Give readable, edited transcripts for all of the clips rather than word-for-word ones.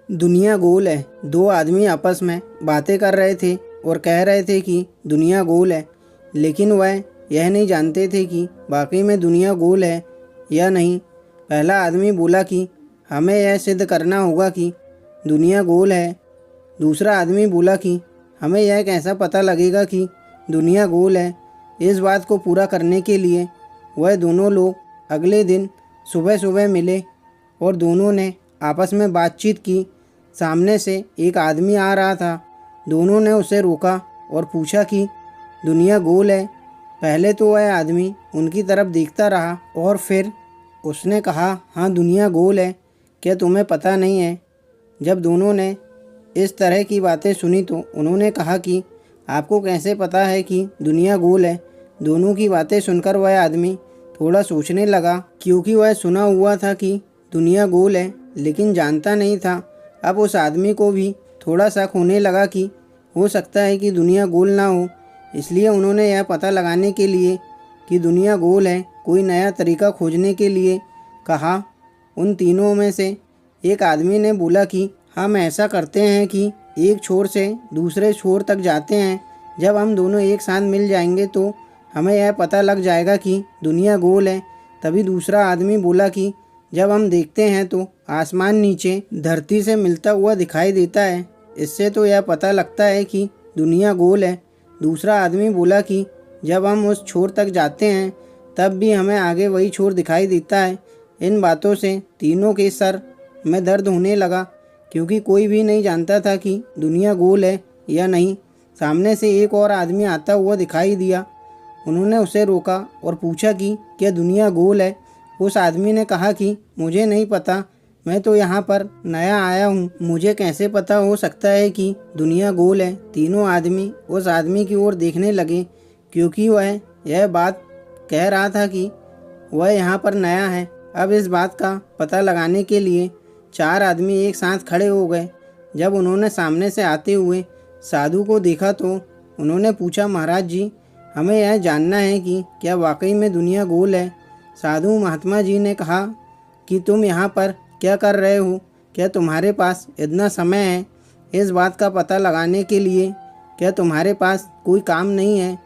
दुनिया गोल है। दो आदमी आपस में बातें कर रहे थे और कह रहे थे कि दुनिया गोल है, लेकिन वह यह नहीं जानते थे कि वाकई में दुनिया गोल है या नहीं। पहला आदमी बोला कि हमें यह सिद्ध करना होगा कि दुनिया गोल है। दूसरा आदमी बोला कि हमें यह कैसा पता लगेगा कि दुनिया गोल है। इस बात को पूरा करने के लिए वह दोनों लोग अगले दिन सुबह सुबह मिले और दोनों ने आपस में बातचीत की। सामने से एक आदमी आ रहा था। दोनों ने उसे रोका और पूछा कि दुनिया गोल है। पहले तो वह आदमी उनकी तरफ देखता रहा और फिर उसने कहा, हाँ दुनिया गोल है, क्या तुम्हें पता नहीं है? जब दोनों ने इस तरह की बातें सुनी तो उन्होंने कहा कि आपको कैसे पता है कि दुनिया गोल है? दोनों की बातें सुनकर वह आदमी थोड़ा सोचने लगा, क्योंकि वह सुना हुआ था कि दुनिया गोल है लेकिन जानता नहीं था। अब उस आदमी को भी थोड़ा शक होने लगा कि हो सकता है कि दुनिया गोल ना हो। इसलिए उन्होंने यह पता लगाने के लिए कि दुनिया गोल है कोई नया तरीका खोजने के लिए कहा। उन तीनों में से एक आदमी ने बोला कि हम ऐसा करते हैं कि एक छोर से दूसरे छोर तक जाते हैं। जब हम दोनों एक साथ मिल जाएंगे तो हमें यह पता लग जाएगा कि दुनिया गोल है। तभी दूसरा आदमी बोला कि जब हम देखते हैं तो आसमान नीचे धरती से मिलता हुआ दिखाई देता है, इससे तो यह पता लगता है कि दुनिया गोल है। दूसरा आदमी बोला कि जब हम उस छोर तक जाते हैं तब भी हमें आगे वही छोर दिखाई देता है। इन बातों से तीनों के सर में दर्द होने लगा, क्योंकि कोई भी नहीं जानता था कि दुनिया गोल है या नहीं। सामने से एक और आदमी आता हुआ दिखाई दिया। उन्होंने उसे रोका और पूछा कि क्या दुनिया गोल है? उस आदमी ने कहा कि मुझे नहीं पता, मैं तो यहाँ पर नया आया हूँ, मुझे कैसे पता हो सकता है कि दुनिया गोल है? तीनों आदमी उस आदमी की ओर देखने लगे, क्योंकि वह यह बात कह रहा था कि वह यहाँ पर नया है। अब इस बात का पता लगाने के लिए चार आदमी एक साथ खड़े हो गए। जब उन्होंने सामने से आते हुए साधु को देखा तो उन्होंने पूछा, महाराज जी, हमें यह जानना है कि क्या वाकई में दुनिया गोल है? साधु महात्मा जी ने कहा कि तुम यहाँ पर क्या कर रहे हो? क्या तुम्हारे पास इतना समय है इस बात का पता लगाने के लिए? क्या तुम्हारे पास कोई काम नहीं है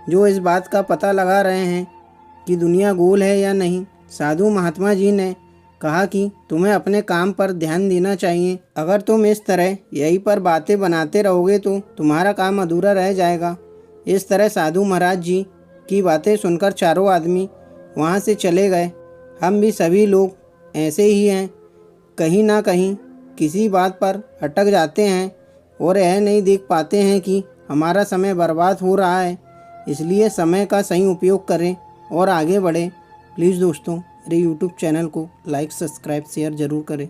जो इस बात का पता लगा रहे हैं कि दुनिया गोल है या नहीं? साधु महात्मा जी ने कहा कि तुम्हें अपने काम पर ध्यान देना चाहिए। अगर तुम इस तरह यहीं पर बातें बनाते रहोगे तो तुम्हारा काम अधूरा रह जाएगा। इस तरह साधु महाराज जी की बातें सुनकर चारों आदमी वहाँ से चले गए। हम भी सभी लोग ऐसे ही हैं, कहीं ना कहीं किसी बात पर अटक जाते हैं और यह नहीं देख पाते हैं कि हमारा समय बर्बाद हो रहा है। इसलिए समय का सही उपयोग करें और आगे बढ़ें। प्लीज़ दोस्तों, मेरे YouTube चैनल को लाइक, सब्सक्राइब, शेयर ज़रूर करें।